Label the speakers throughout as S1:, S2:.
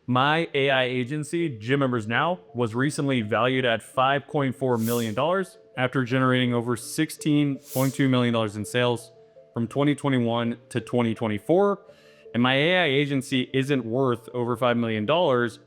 S1: My AI agency, Gym Members Now, was recently valued at $5.4 million after generating over $16.2 million in sales from 2021 to 2024. And my AI agency isn't worth over $5 million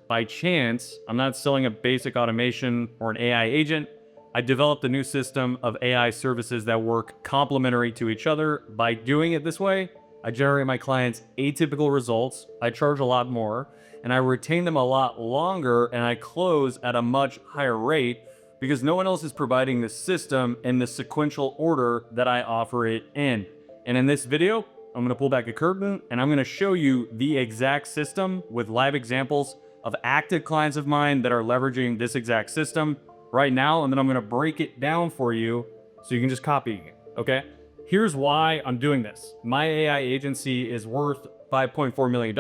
S1: by chance. I'm not selling a basic automation or an AI agent. I developed a new system of AI services that work complementary to each other. By doing it this way, I generate my clients atypical results, I charge a lot more, and I retain them a lot longer, and I close at a much higher rate because no one else is providing the system in the sequential order that I offer it in. And in this video, I'm gonna pull back a curtain and I'm gonna show you the exact system with live examples of active clients of mine that are leveraging this exact system right now, and then I'm gonna break it down for you so you can just copy it, okay? Here's why I'm doing this. My AI agency is worth $5.4 million,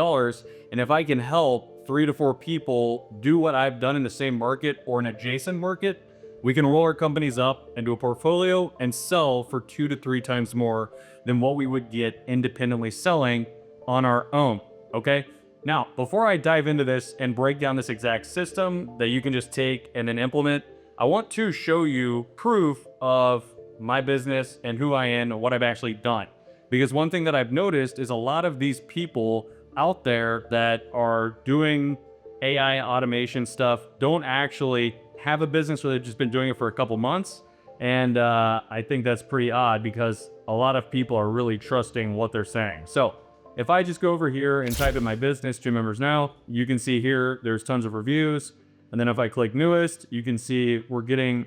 S1: and if I can help 3 to 4 people do what I've done in the same market or an adjacent market, we can roll our companies up into a portfolio and sell for 2 to 3 times more than what we would get independently selling on our own, okay? Now, before I dive into this and break down this exact system that you can just take and then implement, I want to show you proof of my business and who I am and what I've actually done. Because one thing that I've noticed is a lot of these people out there that are doing AI automation stuff don't actually have a business, or they've just been doing it for a couple months. And I think that's pretty odd because a lot of people are really trusting what they're saying. So if I just go over here and type in my business, Gym Members Now, you can see here, there's tons of reviews. And then if I click newest, you can see we're getting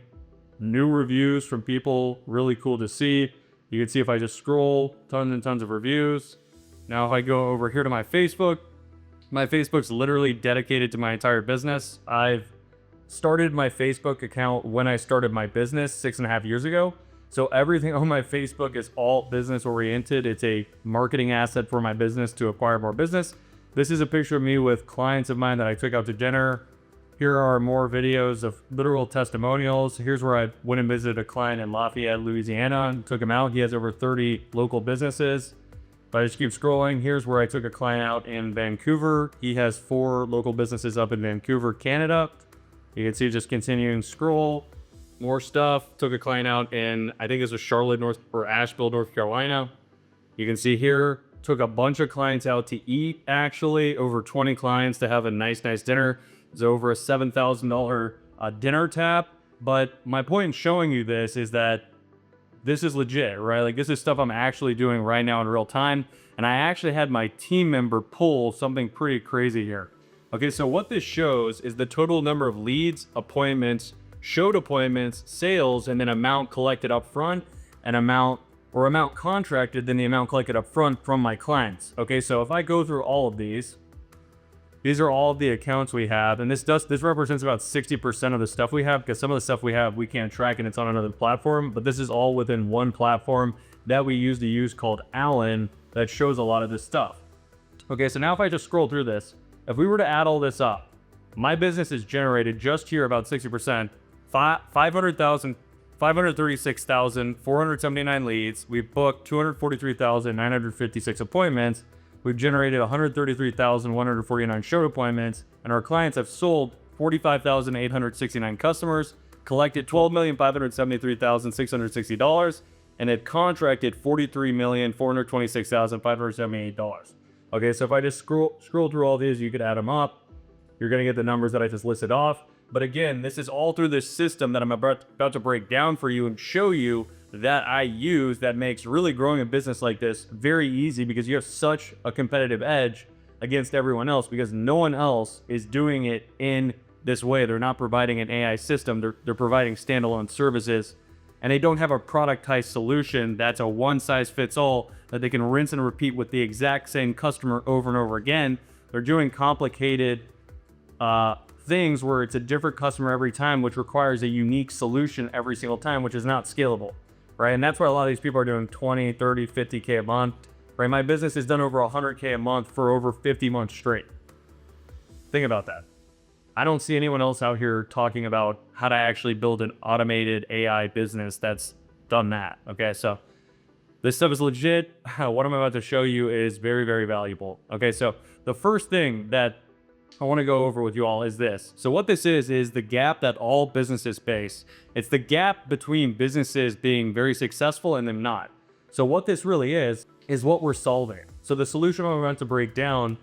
S1: new reviews from people, really cool to see. You can see if I just scroll, tons and tons of reviews. Now if I go over here to my Facebook's literally dedicated to my entire business. I've started my Facebook account when I started my business 6.5 years ago. So everything on my Facebook is all business oriented. It's a marketing asset for my business to acquire more business. This is a picture of me with clients of mine that I took out to dinner. Here are more videos of literal testimonials. Here's where I went and visited a client in Lafayette, Louisiana, and took him out. He has over 30 local businesses. If I just keep scrolling, here's where I took a client out in Vancouver. He has 4 local businesses up in Vancouver, Canada. You can see just continuing scroll, more stuff. Took a client out in, I think this was Charlotte, Asheville, North Carolina. You can see here, took a bunch of clients out to eat, actually, over 20 clients to have a nice dinner. It's over a $7,000 dinner tab. But my point in showing you this is that this is legit, right? Like, this is stuff I'm actually doing right now in real time. And I actually had my team member pull something pretty crazy here. Okay, so what this shows is the total number of leads, appointments, showed appointments, sales, and then amount collected up front, and amount contracted, then the amount collected up front from my clients. Okay, so if I go through all of these are all of the accounts we have, and this represents about 60% of the stuff we have, because some of the stuff we have we can't track and it's on another platform, but this is all within one platform that we use called Allen that shows a lot of this stuff. Okay, so now if I just scroll through this, if we were to add all this up, my business has generated just here about 60%, 536,479 leads. We've booked 243,956 appointments. We've generated 133,149 show appointments, and our clients have sold 45,869 customers, collected $12,573,660, and had contracted $43,426,578. Okay, so if I just scroll through all these, you could add them up. You're gonna get the numbers that I just listed off. But again, this is all through this system that I'm about to break down for you and show you that I use, that makes really growing a business like this very easy, because you have such a competitive edge against everyone else, because no one else is doing it in this way. They're not providing an AI system. They're providing standalone services, and they don't have a productized solution that's a one-size-fits-all that they can rinse and repeat with the exact same customer over and over again. They're doing complicated things where it's a different customer every time, which requires a unique solution every single time, which is not scalable, right? And that's why a lot of these people are doing 20, 30, 50K a month, right? My business has done over 100K a month for over 50 months straight. Think about that. I don't see anyone else out here talking about how to actually build an automated AI business that's done that, okay? So this stuff is legit. What I'm about to show you is very, very valuable. Okay, so the first thing that I want to go over with you all is this. So what this is the gap that all businesses face. It's the gap between businesses being very successful and them not. So what this really is what we're solving. So the solution I'm about to break down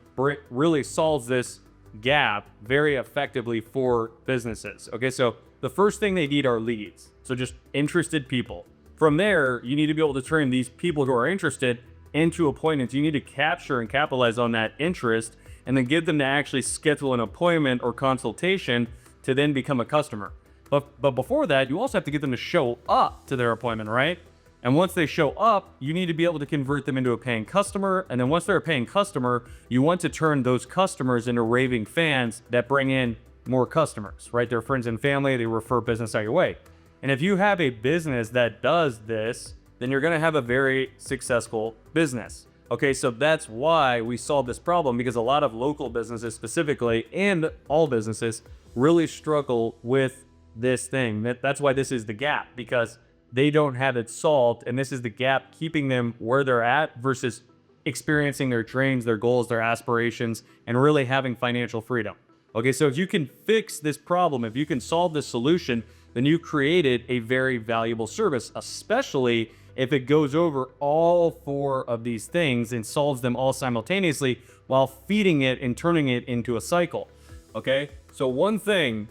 S1: really solves this gap very effectively for businesses. Okay, so the first thing they need are leads. So just interested people. From there, you need to be able to turn these people who are interested into appointments. You need to capture and capitalize on that interest and then get them to actually schedule an appointment or consultation to then become a customer. But before that, you also have to get them to show up to their appointment, right? And once they show up, you need to be able to convert them into a paying customer. And then once they're a paying customer, you want to turn those customers into raving fans that bring in more customers, right? Their friends and family, they refer business out your way. And if you have a business that does this, then you're going to have a very successful business. Okay, so that's why we solve this problem, because a lot of local businesses specifically, and all businesses, really struggle with this thing. That's why this is the gap, because they don't have it solved, and this is the gap keeping them where they're at versus experiencing their dreams, their goals, their aspirations, and really having financial freedom. Okay, so if you can fix this problem, if you can solve this solution, then you created a very valuable service, especially if it goes over all four of these things and solves them all simultaneously while feeding it and turning it into a cycle. Okay, so one thing,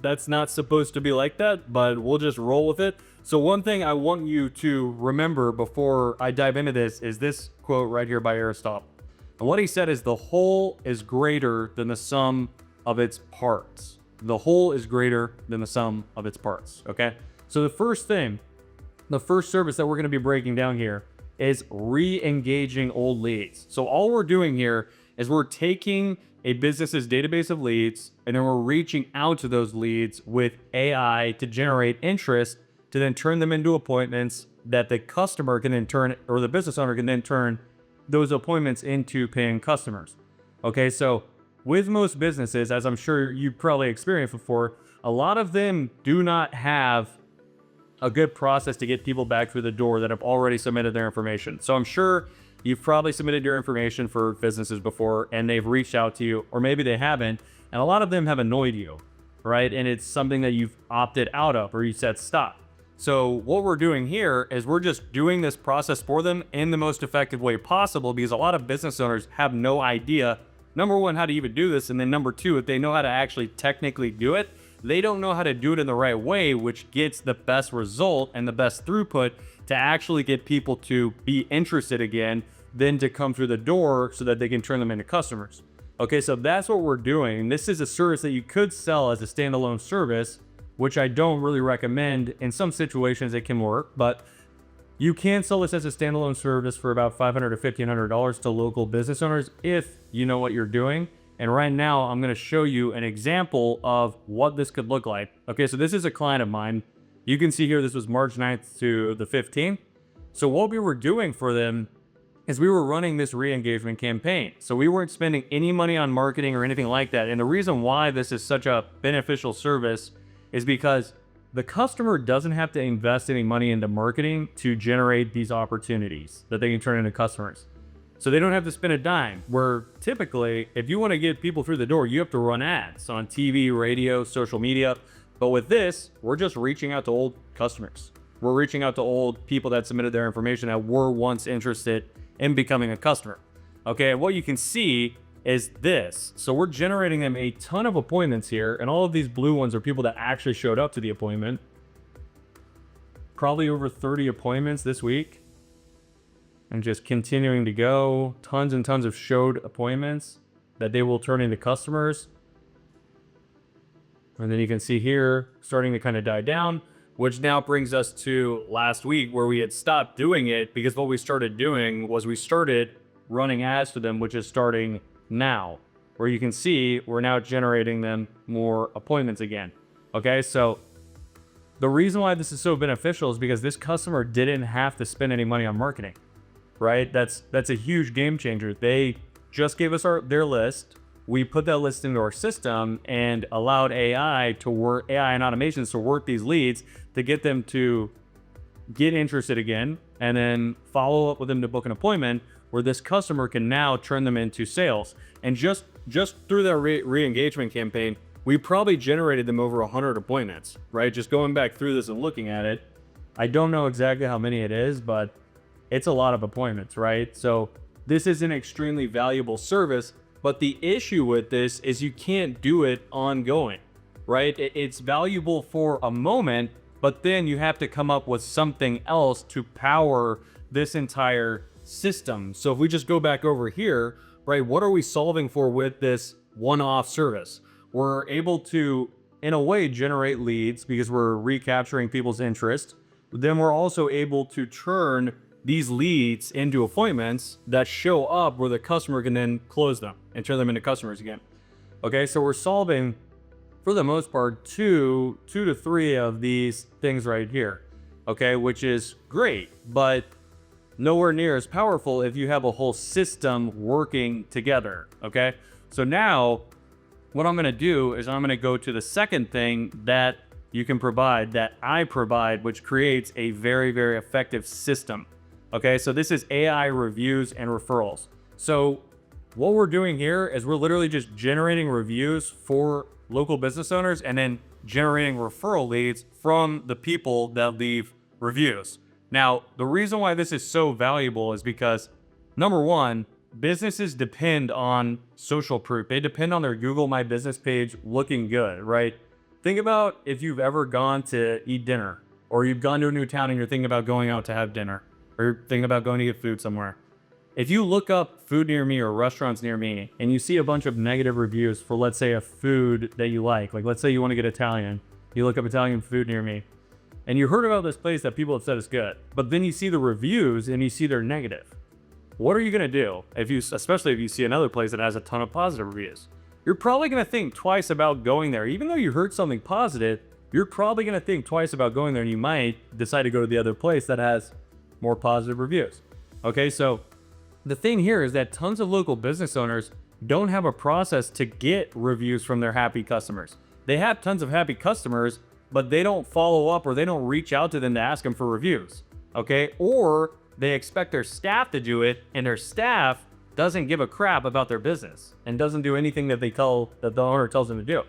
S1: that's not supposed to be like that, but we'll just roll with it. So one thing I want you to remember before I dive into this is this quote right here by Aristotle. And what he said is, the whole is greater than the sum of its parts. The whole is greater than the sum of its parts, okay? So the first service that we're gonna be breaking down here is re-engaging old leads. So all we're doing here is we're taking a business's database of leads, and then we're reaching out to those leads with AI to generate interest, to then turn them into appointments that the customer can then turn, or the business owner can then turn those appointments into paying customers. Okay, so with most businesses, as I'm sure you probably experienced before, a lot of them do not have a good process to get people back through the door that have already submitted their information. So I'm sure you've probably submitted your information for businesses before and they've reached out to you, or maybe they haven't, and a lot of them have annoyed you, right? And it's something that you've opted out of, or you said stop. So what we're doing here is we're just doing this process for them in the most effective way possible, because a lot of business owners have no idea, number one, how to even do this, and then number two, if they know how to actually technically do it, they don't know how to do it in the right way, which gets the best result and the best throughput to actually get people to be interested again, then to come through the door so that they can turn them into customers. Okay, so that's what we're doing. This is a service that you could sell as a standalone service, which I don't really recommend. In some situations it can work, but you can sell this as a standalone service for about $500 to $1,500 to local business owners if you know what you're doing. And right now I'm going to show you an example of what this could look like. Okay, so this is a client of mine. You can see here this was March 9th to the 15th. So what we were doing for them is we were running this re-engagement campaign. So we weren't spending any money on marketing or anything like that. And the reason why this is such a beneficial service is because the customer doesn't have to invest any money into marketing to generate these opportunities that they can turn into customers. So they don't have to spend a dime, where typically, if you want to get people through the door, you have to run ads on TV, radio, social media. But with this, we're just reaching out to old customers. We're reaching out to old people that submitted their information that were once interested in becoming a customer. Okay, and what you can see is this. So we're generating them a ton of appointments here, and all of these blue ones are people that actually showed up to the appointment. Probably over 30 appointments this week. And just continuing to go. Tons and tons of showed appointments that they will turn into customers. And then you can see here, starting to kind of die down, which now brings us to last week where we had stopped doing it, because what we started doing was we started running ads to them, which is starting now, where you can see we're now generating them more appointments again. Okay, so the reason why this is so beneficial is because this customer didn't have to spend any money on marketing, right? That's a huge game changer. They just gave us their list. We put that list into our system and allowed AI and automations to work these leads to get them to get interested again, and then follow up with them to book an appointment, where this customer can now turn them into sales. And just through that re-engagement campaign, we probably generated them over 100 appointments, right? Just going back through this and looking at it, I don't know exactly how many it is, but it's a lot of appointments, right? So this is an extremely valuable service, but the issue with this is you can't do it ongoing, right? It's valuable for a moment, but then you have to come up with something else to power this entire system. So if we just go back over here, right, what are we solving for with this one-off service? We're able to, in a way, generate leads because we're recapturing people's interest. But then we're also able to turn these leads into appointments that show up where the customer can then close them and turn them into customers again. Okay, so we're solving, for the most part, two to three of these things right here. Okay, which is great, but nowhere near as powerful if you have a whole system working together. Okay, so now what I'm going to do is I'm going to go to the second thing that you can provide, that I provide, which creates a very, very effective system. Okay, so this is AI reviews and referrals. So what we're doing here is we're literally just generating reviews for local business owners and then generating referral leads from the people that leave reviews. Now, the reason why this is so valuable is because, number one, businesses depend on social proof. They depend on their Google My Business page looking good, right? Think about if you've ever gone to eat dinner, or you've gone to a new town and you're thinking about going out to have dinner, or you're thinking about going to get food somewhere. If you look up food near me or restaurants near me and you see a bunch of negative reviews for, let's say, a food that you like let's say you want to get Italian, you look up Italian food near me, and you heard about this place that people have said is good, but then you see the reviews and you see they're negative. What are you going to do especially if you see another place that has a ton of positive reviews? You're probably going to think twice about going there. Even though you heard something positive, you're probably going to think twice about going there, and you might decide to go to the other place that has more positive reviews. Okay, so the thing here is that tons of local business owners don't have a process to get reviews from their happy customers. They have tons of happy customers, but they don't follow up or they don't reach out to them to ask them for reviews. Okay, or they expect their staff to do it, and their staff doesn't give a crap about their business and doesn't do anything that the owner tells them to do,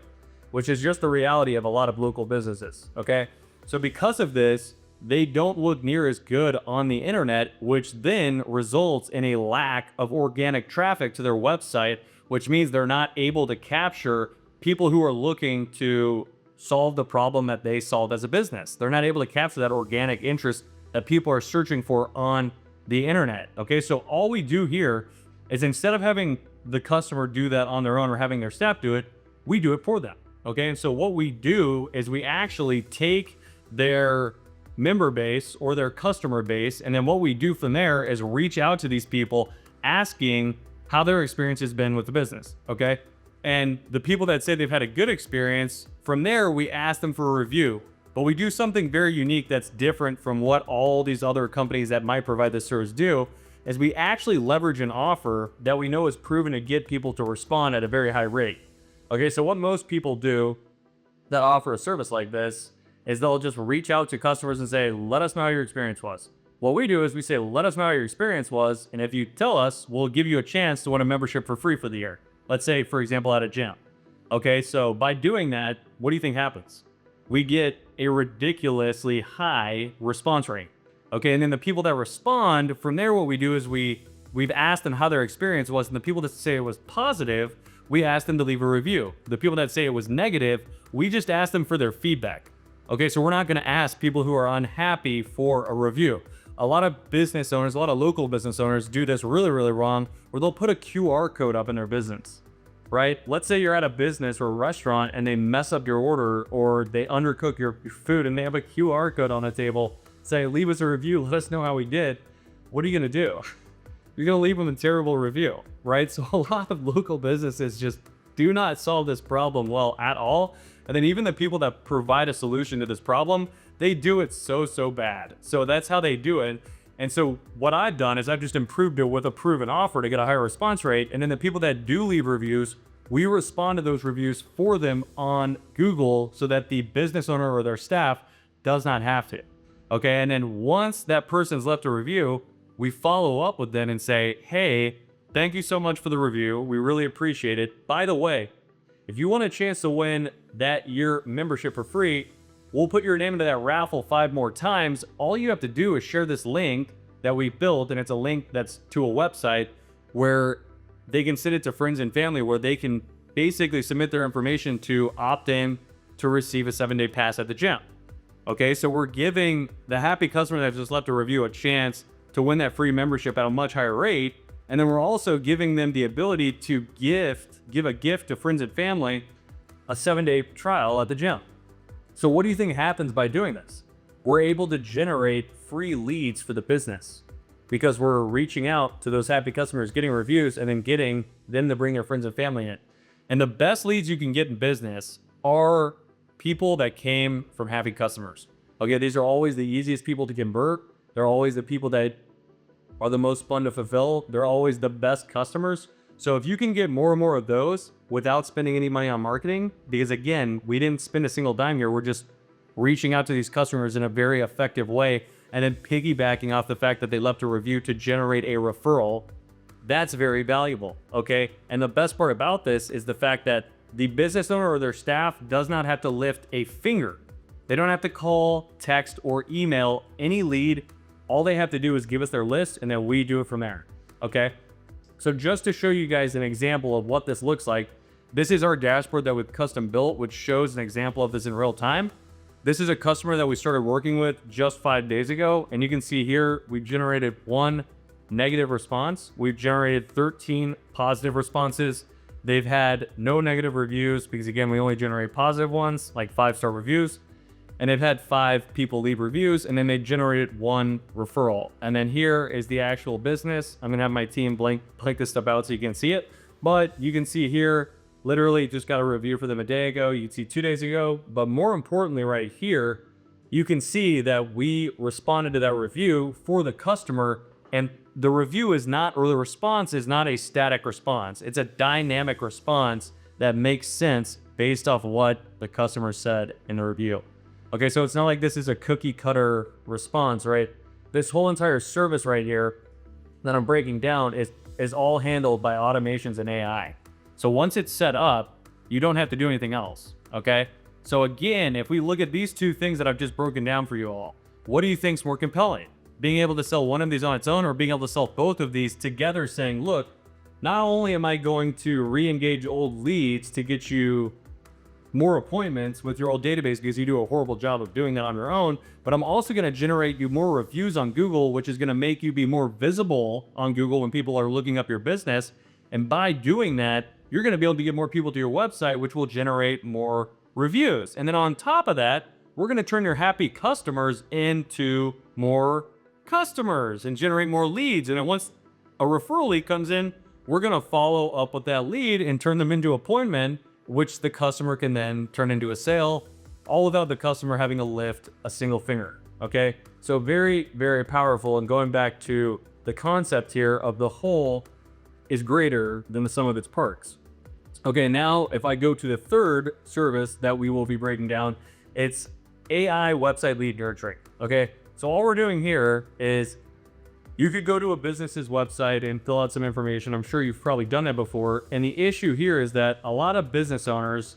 S1: which is just the reality of a lot of local businesses. Okay, so because of this, they don't look near as good on the internet, which then results in a lack of organic traffic to their website, which means they're not able to capture people who are looking to solve the problem that they solve as a business. They're not able to capture that organic interest that people are searching for on the internet. Okay, so all we do here is, instead of having the customer do that on their own or having their staff do it, we do it for them. Okay, and so what we do is we actually take their member base or their customer base, and then what we do from there is reach out to these people asking how their experience has been with the business. Okay, and the people that say they've had a good experience, from there we ask them for a review. But we do something very unique that's different from what all these other companies that might provide this service do, is we actually leverage an offer that we know is proven to get people to respond at a very high rate. Okay, so what most people do that offer a service like this is they'll just reach out to customers and say, let us know how your experience was. What we do is we say, let us know how your experience was, and if you tell us, we'll give you a chance to win a membership for free for the year. Let's say, for example, at a gym. Okay, so by doing that, what do you think happens? We get a ridiculously high response rate. Okay, and then the people that respond, from there what we do is we've asked them how their experience was, and the people that say it was positive, we asked them to leave a review. The people that say it was negative, we just asked them for their feedback. Okay, so we're not gonna ask people who are unhappy for a review. A lot of business owners, a lot of local business owners do this really, really wrong, where they'll put a QR code up in their business, right? Let's say you're at a business or a restaurant and they mess up your order, or they undercook your food and they have a QR code on the table, say, leave us a review, let us know how we did. What are you gonna do? You're gonna leave them a terrible review, right? So a lot of local businesses just do not solve this problem well at all. And then even the people that provide a solution to this problem, they do it so bad. So that's how they do it. And so what I've done is I've just improved it with a proven offer to get a higher response rate. And then the people that do leave reviews, we respond to those reviews for them on Google so that the business owner or their staff does not have to. Okay, and then once that person's left a review, we follow up with them and say, hey, thank you so much for the review. We really appreciate it. By the way, if you want a chance to win that year membership for free, we'll put your name into that raffle 5 more times. All you have to do is share this link that we built, and it's a link that's to a website where they can send it to friends and family, where they can basically submit their information to opt in to receive a 7-day pass at the gym. Okay, so we're giving the happy customer that just left a review a chance to win that free membership at a much higher rate. And then we're also giving them the ability to give a gift to friends and family, a 7-day trial at the gym. So what do you think happens by doing this? We're able to generate free leads for the business because we're reaching out to those happy customers, getting reviews, and then getting them to bring their friends and family in. And the best leads you can get in business are people that came from happy customers. Okay, these are always the easiest people to convert. They're always the people that are the most fun to fulfill. They're always the best customers. So if you can get more and more of those without spending any money on marketing, because again, we didn't spend a single dime here. We're just reaching out to these customers in a very effective way and then piggybacking off the fact that they left a review to generate a referral. That's very valuable, okay? And the best part about this is the fact that the business owner or their staff does not have to lift a finger. They don't have to call, text, or email any lead. All they have to do is give us their list, and then we do it from there, okay? So just to show you guys an example of what this looks like, this is our dashboard that we've custom built, which shows an example of this in real time. This is a customer that we started working with just 5 days ago, and you can see here, we generated 1 negative response. We've generated 13 positive responses. They've had no negative reviews because again, we only generate positive ones, like 5-star reviews. And they've had 5 people leave reviews, and then they generated 1 referral. And then here is the actual business. I'm gonna have my team blank this stuff out so you can see it. But you can see here, literally just got a review for them a day ago. You can see 2 days ago. But more importantly right here, you can see that we responded to that review for the customer, and the review is not, or the response is not a static response. It's a dynamic response that makes sense based off of what the customer said in the review. Okay, so it's not like this is a cookie cutter response, right? This whole entire service right here that I'm breaking down is all handled by automations and AI. So once it's set up, you don't have to do anything else, okay? So again, if we look at these 2 things that I've just broken down for you all, what do you think is more compelling? Being able to sell one of these on its own, or being able to sell both of these together, saying, look, not only am I going to re-engage old leads to get you more appointments with your old database because you do a horrible job of doing that on your own, but I'm also going to generate you more reviews on Google, which is going to make you be more visible on Google when people are looking up your business. And by doing that, you're going to be able to get more people to your website, which will generate more reviews. And then on top of that, we're going to turn your happy customers into more customers and generate more leads. And then once a referral lead comes in, we're going to follow up with that lead and turn them into an appointment, which the customer can then turn into a sale, all without the customer having to lift a single finger, okay? So very, very powerful. And going back to the concept here of the whole is greater than the sum of its parts. Okay, now if I go to the third service that we will be breaking down, it's AI website lead nurturing, okay? So all we're doing here is you could go to a business's website and fill out some information. I'm sure you've probably done that before. And the issue here is that a lot of business owners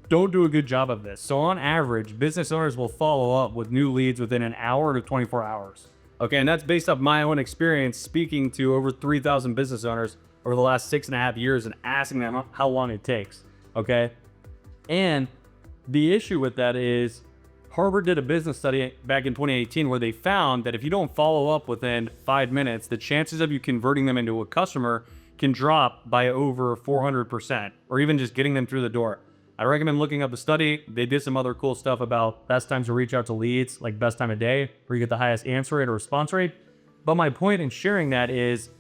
S1: don't do a good job of this. So on average, business owners will follow up with new leads within an hour to 24 hours. Okay, and that's based off my own experience speaking to over 3,000 business owners over the last 6.5 years and asking them how long it takes, okay? And the issue with that is Harvard did a business study back in 2018 where they found that if you don't follow up within 5 minutes, the chances of you converting them into a customer can drop by over 400%, or even just getting them through the door. I recommend looking up the study. They did some other cool stuff about best times to reach out to leads, like best time of day, where you get the highest answer rate or response rate. But my point in sharing that is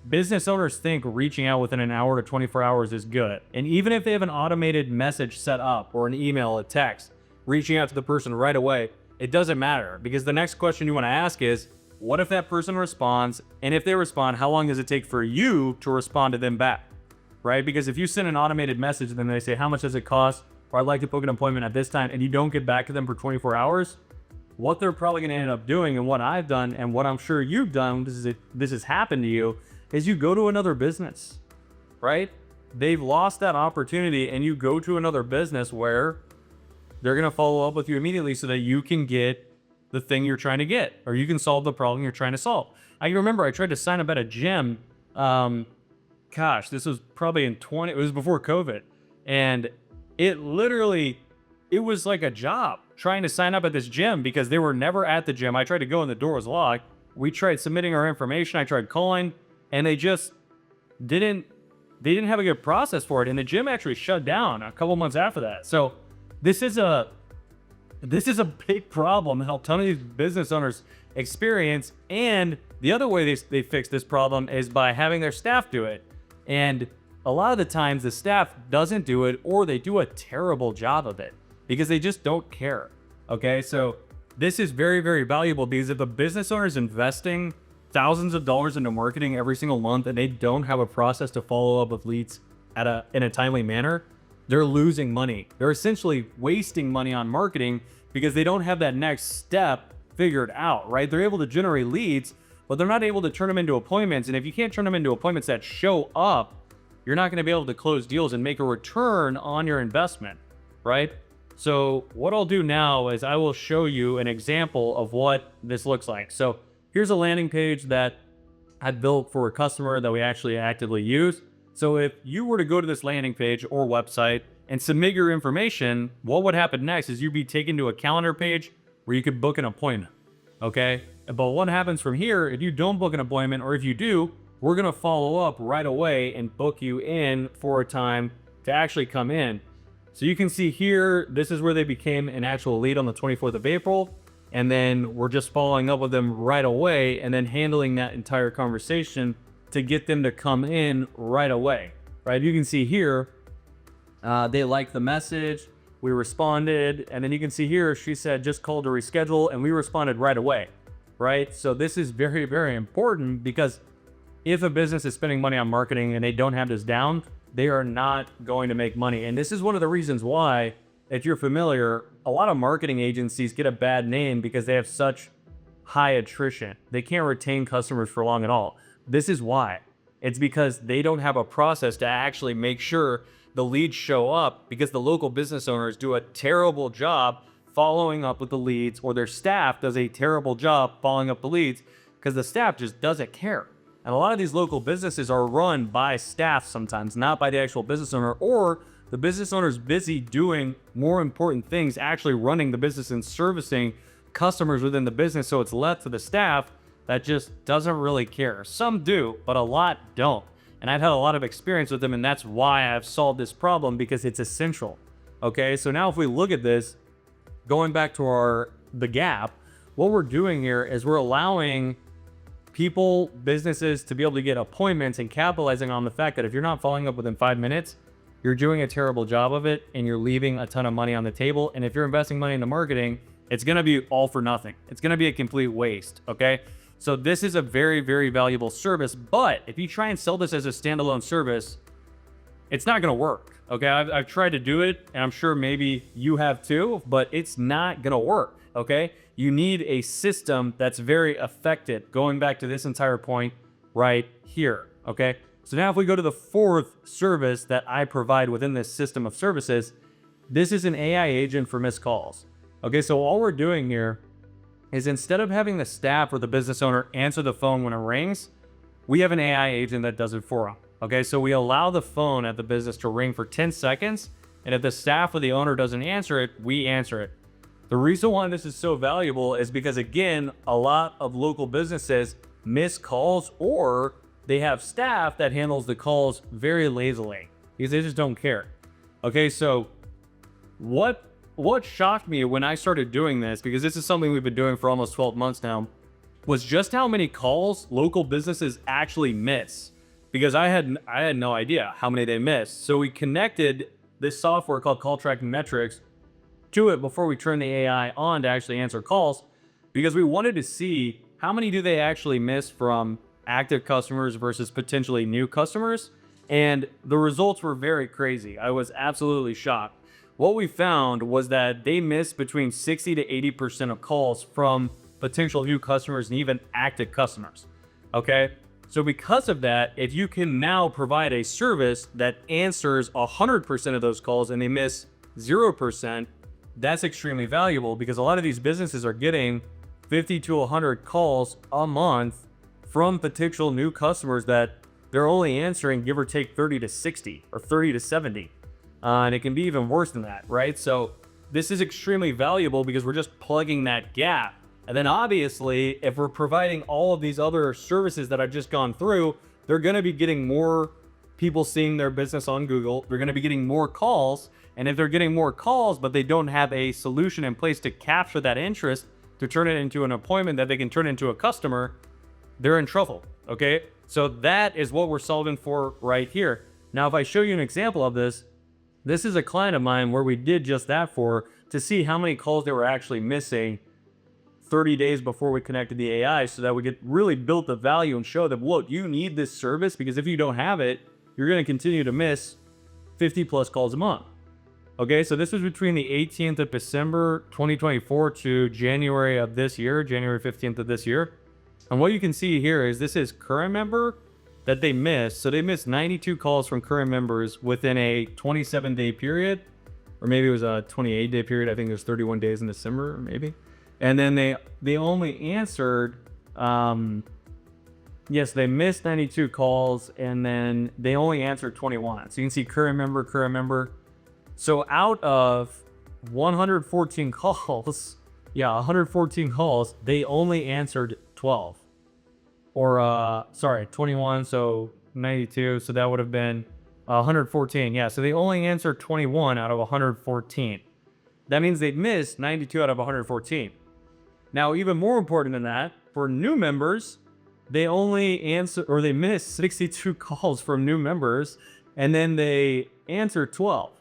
S1: business owners think reaching out within an hour to 24 hours is good. And even if they have an automated message set up or an email, a text, reaching out to the person right away, it doesn't matter, because the next question you want to ask is, what if that person responds? And if they respond, how long does it take for you to respond to them back, right? Because if you send an automated message and then they say, how much does it cost? Or I'd like to book an appointment at this time, and you don't get back to them for 24 hours, what they're probably going to end up doing, and what I've done, and what I'm sure you've done, this has happened to you, is you go to another business, right? They've lost that opportunity, and you go to another business where they're going to follow up with you immediately so that you can get the thing you're trying to get, or you can solve the problem you're trying to solve. I remember I tried to sign up at a gym. This was probably it was before COVID. And it was like a job trying to sign up at this gym because they were never at the gym. I tried to go and the door was locked. We tried submitting our information. I tried calling, and they just didn't have a good process for it. And the gym actually shut down a couple months after that. So this is a big problem that a ton of these business owners experience. And the other way they fix this problem is by having their staff do it. And a lot of the times the staff doesn't do it, or they do a terrible job of it because they just don't care. Okay, so this is very, very valuable, because if a business owner is investing thousands of dollars into marketing every single month and they don't have a process to follow up with leads in a timely manner, they're losing money. They're essentially wasting money on marketing because they don't have that next step figured out, right? They're able to generate leads, but they're not able to turn them into appointments. And if you can't turn them into appointments that show up, you're not going to be able to close deals and make a return on your investment, right? So what I'll do now is I will show you an example of what this looks like. So here's a landing page that I built for a customer that we actually actively use. So if you were to go to this landing page or website and submit your information, what would happen next is you'd be taken to a calendar page where you could book an appointment, okay? But what happens from here, if you don't book an appointment, or if you do, we're gonna follow up right away and book you in for a time to actually come in. So you can see here, this is where they became an actual lead on the 24th of April. And then we're just following up with them right away and then handling that entire conversation to get them to come in right away, right? You can see here, they liked the message, we responded, and then you can see here, she said, just called to reschedule, and we responded right away, right? So this is very, very important, because if a business is spending money on marketing and they don't have this down, they are not going to make money. And this is one of the reasons why, if you're familiar, a lot of marketing agencies get a bad name because they have such high attrition. They can't retain customers for long at all. This is why. It's because they don't have a process to actually make sure the leads show up, because the local business owners do a terrible job following up with the leads, or their staff does a terrible job following up the leads because the staff just doesn't care. And a lot of these local businesses are run by staff sometimes, not by the actual business owner, or the business owner's busy doing more important things, actually running the business and servicing customers within the business. So it's left to the staff that just doesn't really care. Some do, but a lot don't. And I've had a lot of experience with them, and that's why I've solved this problem, because it's essential. Okay, so now if we look at this, going back to the gap, what we're doing here is we're allowing people, businesses, to be able to get appointments, and capitalizing on the fact that if you're not following up within 5 minutes, you're doing a terrible job of it and you're leaving a ton of money on the table. And if you're investing money into marketing, it's going to be all for nothing. It's going to be a complete waste. Okay. So this is a very, very valuable service, but if you try and sell this as a standalone service, it's not going to work. Okay. I've tried to do it, and I'm sure maybe you have too, but it's not going to work. Okay. You need a system that's very effective, going back to this entire point right here. Okay. So now if we go to the fourth service that I provide within this system of services, this is an AI agent for missed calls. Okay, so all we're doing here is, instead of having the staff or the business owner answer the phone when it rings, we have an AI agent that does it for them. Okay, so we allow the phone at the business to ring for 10 seconds, and if the staff or the owner doesn't answer it, we answer it. The reason why this is so valuable is because, again, a lot of local businesses miss calls, or they have staff that handles the calls very lazily because they just don't care. Okay, so what shocked me when I started doing this, because this is something we've been doing for almost 12 months now, was just how many calls local businesses actually miss. Because I had no idea how many they missed. So we connected this software called Call Tracking Metrics to it before we turned the AI on to actually answer calls, because we wanted to see how many do they actually miss from active customers versus potentially new customers. And the results were very crazy. I was absolutely shocked. what we found was that they missed between 60 to 80% of calls from potential new customers and even active customers. Okay. So because of that, if you can now provide a service that answers 100% of those calls and they miss 0%, that's extremely valuable, because a lot of these businesses are getting 50 to 100 calls a month from potential new customers that they're only answering, give or take, 30 to 60 or 30 to 70. And it can be even worse than that, right? So this is extremely valuable because we're just plugging that gap. And then obviously, if we're providing all of these other services that I've just gone through, they're going to be getting more people seeing their business on Google. They're going to be getting more calls. And if they're getting more calls, but they don't have a solution in place to capture that interest, to turn it into an appointment that they can turn into a customer, they're in trouble. Okay. So that is what we're solving for right here. Now, if I show you an example of this, this is a client of mine where we did just that for, to see how many calls they were actually missing 30 days before we connected the AI, so that we could really build the value and show them, look, you need this service, because if you don't have it, you're going to continue to miss 50 plus calls a month. Okay, so this was between the 18th of December 2024 to January of this year, January 15th of this year. And what you can see here is this is current member that they missed. So they missed 92 calls from current members within a 27-day period, or maybe it was a 28-day period. I think there's 31 days in December, maybe. And then they only answered, yes, they missed 92 calls, and then they only answered 21. So you can see current member. So out of 114 calls, 114 calls, they only answered 12. Or, 21, so 92, so that would have been 114. Yeah, so they only answered 21 out of 114. That means they missed 92 out of 114. Now, even more important than that, for new members, they missed 62 calls from new members, and then they answered 12.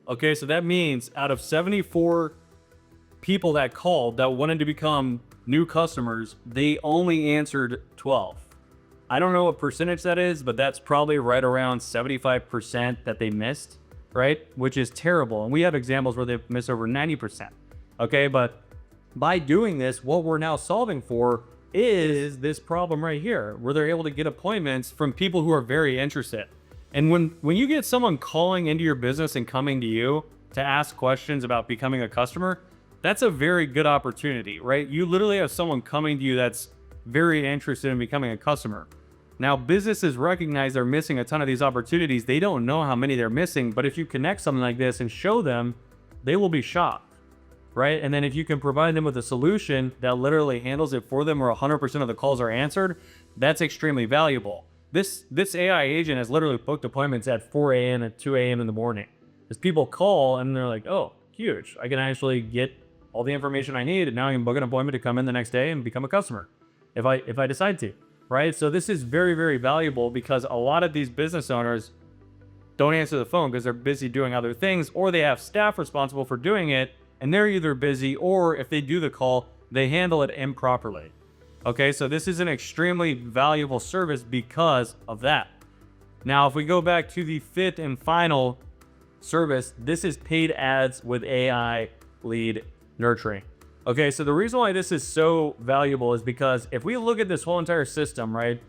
S1: Okay, so that means out of 74 people that called that wanted to become new customers, they only answered 12. I don't know what percentage that is, but that's probably right around 75% that they missed, right? Which is terrible. And we have examples where they've missed over 90%. Okay, but by doing this, what we're now solving for is this problem right here, where they're able to get appointments from people who are very interested. And when you get someone calling into your business and coming to you to ask questions about becoming a customer, that's a very good opportunity, right? You literally have someone coming to you that's very interested in becoming a customer. Now, businesses recognize they're missing a ton of these opportunities. They don't know how many they're missing, but if you connect something like this and show them, they will be shocked, right? And then if you can provide them with a solution that literally handles it for them, or 100% of the calls are answered, that's extremely valuable. This AI agent has literally booked appointments at 4 a.m. and 2 a.m. in the morning. As people call and they're like, oh, huge, I can actually get all the information I need, and now I can book an appointment to come in the next day and become a customer if I decide to, right? So this is very, very valuable, because a lot of these business owners don't answer the phone because they're busy doing other things, or they have staff responsible for doing it and they're either busy, or if they do the call, they handle it improperly. Okay, so this is an extremely valuable service because of that. Now, if we go back to the fifth and final service, this is paid ads with AI lead nurturing. Okay, so the reason why this is so valuable is because if we look at this whole entire system, right,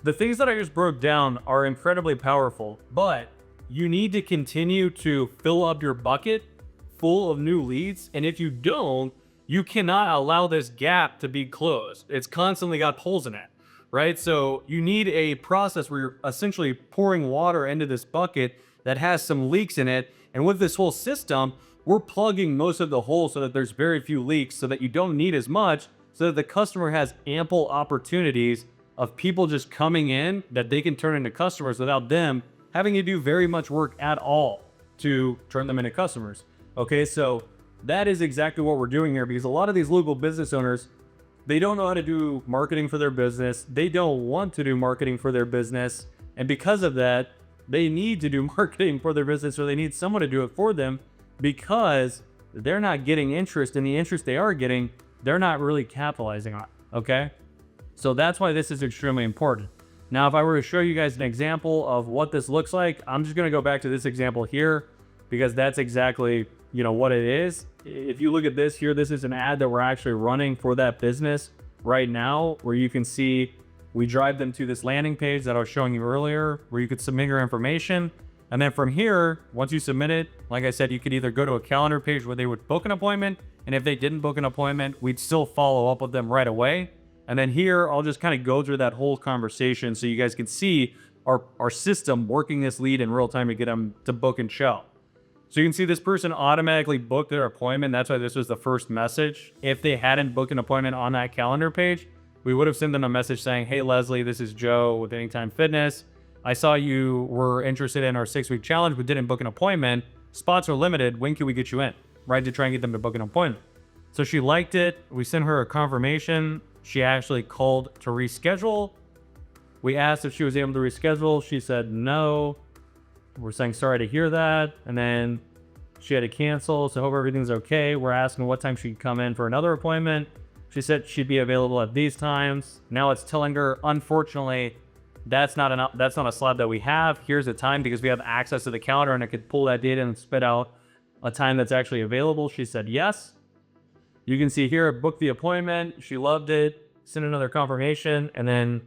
S1: the things that I just broke down are incredibly powerful, but you need to continue to fill up your bucket full of new leads. And if you don't, you cannot allow this gap to be closed. It's constantly got holes in it, right? So you need a process where you're essentially pouring water into this bucket that has some leaks in it. And with this whole system, we're plugging most of the holes so that there's very few leaks, so that you don't need as much, so that the customer has ample opportunities of people just coming in that they can turn into customers without them having to do very much work at all to turn them into customers. Okay, so that is exactly what we're doing here, because a lot of these local business owners, they don't know how to do marketing for their business. They don't want to do marketing for their business. And because of that, they need to do marketing for their business, or they need someone to do it for them, because they're not getting interest, and the interest they are getting, they're not really capitalizing on. Okay, so that's why this is extremely important. Now, if I were to show you guys an example of what this looks like, I'm just going to go back to this example here, because that's exactly, what it is. If you look at this here, this is an ad that we're actually running for that business right now, where you can see we drive them to this landing page that I was showing you earlier, where you could submit your information. And then from here, once you submit it, like I said, you could either go to a calendar page where they would book an appointment. And if they didn't book an appointment, we'd still follow up with them right away. And then here, I'll just kind of go through that whole conversation so you guys can see our system working this lead in real time to get them to book and show. So you can see this person automatically booked their appointment. That's why this was the first message. If they hadn't booked an appointment on that calendar page, we would have sent them a message saying, hey, Leslie, this is Joe with Anytime Fitness. I saw you were interested in our 6-week challenge, but didn't book an appointment. Spots are limited. When can we get you in? Right, to try and get them to book an appointment. So she liked it. We sent her a confirmation. She actually called to reschedule. We asked if she was able to reschedule. She said no. We're saying sorry to hear that. And then she had to cancel. So hope everything's okay. We're asking what time she could come in for another appointment. She said she'd be available at these times. Now it's telling her, unfortunately, that's not a slot that we have. Here's the time, because we have access to the calendar and I could pull that data and spit out a time that's actually available. She said yes. You can see here, book the appointment. She loved it. Send another confirmation, and then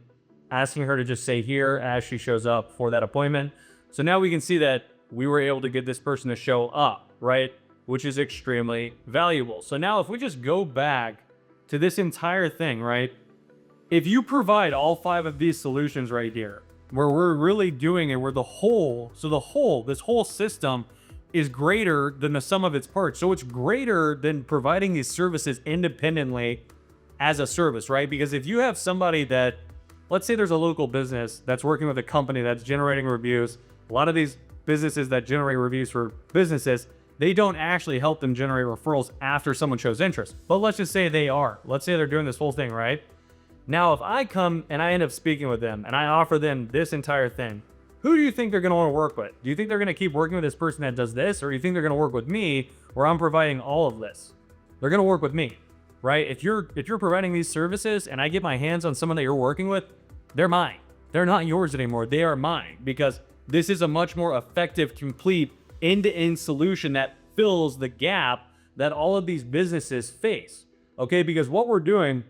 S1: asking her to just say here as she shows up for that appointment. So now we can see that we were able to get this person to show up, right? Which is extremely valuable. So now if we just go back to this entire thing, right? If you provide all 5 of these solutions right here, where we're really doing it, where this whole system is greater than the sum of its parts. So it's greater than providing these services independently as a service, right? Because if you have somebody that, let's say there's a local business that's working with a company that's generating reviews. A lot of these businesses that generate reviews for businesses, they don't actually help them generate referrals after someone shows interest. But let's just say they are. Let's say they're doing this whole thing, right? Now, if I come and I end up speaking with them and I offer them this entire thing, who do you think they're going to want to work with? Do you think they're going to keep working with this person that does this? Or do you think they're going to work with me where I'm providing all of this? They're going to work with me, right? If you're providing these services and I get my hands on someone that you're working with, they're mine. They're not yours anymore. They are mine, because this is a much more effective, complete end-to-end solution that fills the gap that all of these businesses face. Okay, because what we're doing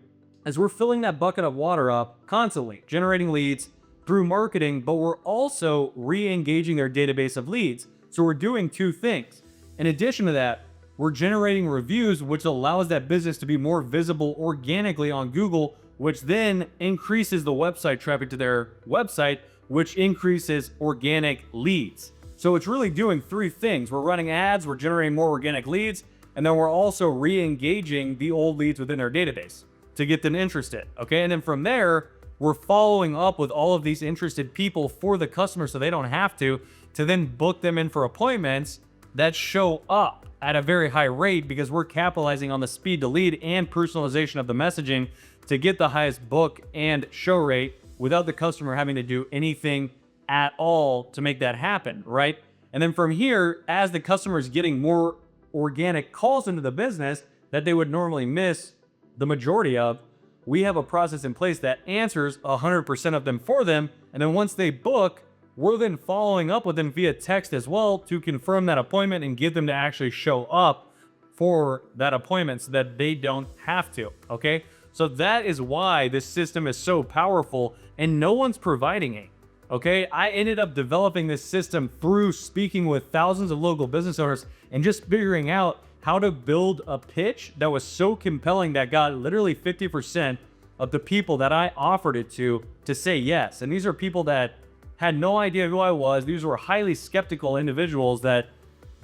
S1: is we're filling that bucket of water up constantly, generating leads through marketing, but we're also re-engaging their database of leads. So we're doing 2 things. In addition to that, we're generating reviews, which allows that business to be more visible organically on Google, which then increases the website traffic to their website, which increases organic leads. So it's really doing 3 things. We're running ads, we're generating more organic leads, and then we're also re-engaging the old leads within their database to get them interested. Okay, and then from there, we're following up with all of these interested people for the customer so they don't have to then book them in for appointments that show up at a very high rate, because we're capitalizing on the speed to lead and personalization of the messaging to get the highest book and show rate without the customer having to do anything at all to make that happen, right? And then from here, as the customer is getting more organic calls into the business that they would normally miss the majority of, we have a process in place that answers 100% of them for them. And then once they book, we're then following up with them via text as well to confirm that appointment and get them to actually show up for that appointment so that they don't have to, okay? So that is why this system is so powerful and no one's providing it, okay? I ended up developing this system through speaking with thousands of local business owners and just figuring out how to build a pitch that was so compelling that got literally 50% of the people that I offered it to say yes. And these are people that had no idea who I was. These were highly skeptical individuals that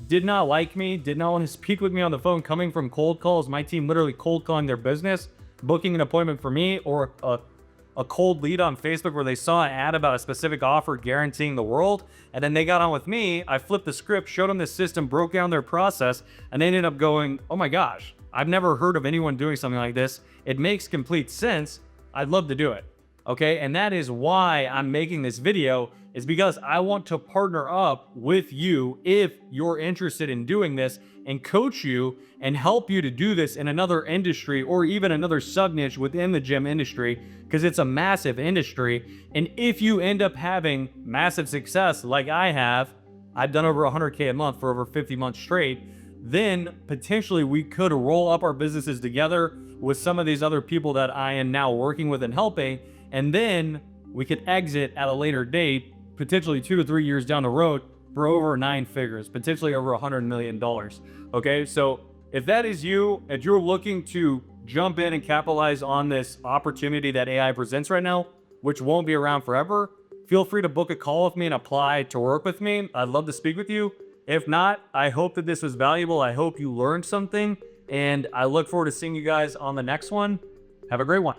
S1: did not like me, did not want to speak with me on the phone, coming from cold calls. My team literally cold calling their business, booking an appointment for me, or a cold lead on Facebook where they saw an ad about a specific offer guaranteeing the world. And then they got on with me. I flipped the script, showed them the system, broke down their process, and they ended up going, oh my gosh, I've never heard of anyone doing something like this. It makes complete sense. I'd love to do it. Okay, and that is why I'm making this video, is because I want to partner up with you if you're interested in doing this, and coach you and help you to do this in another industry or even another sub niche within the gym industry, because it's a massive industry. And if you end up having massive success like I have, I've done over 100K a month for over 50 months straight. Then potentially we could roll up our businesses together with some of these other people that I am now working with and helping. And then we could exit at a later date, potentially 2 to 3 years down the road, for over 9 figures, potentially over $100 million. Okay, so if that is you, and you're looking to jump in and capitalize on this opportunity that AI presents right now, which won't be around forever, feel free to book a call with me and apply to work with me. I'd love to speak with you. If not, I hope that this was valuable. I hope you learned something, and I look forward to seeing you guys on the next one. Have a great one.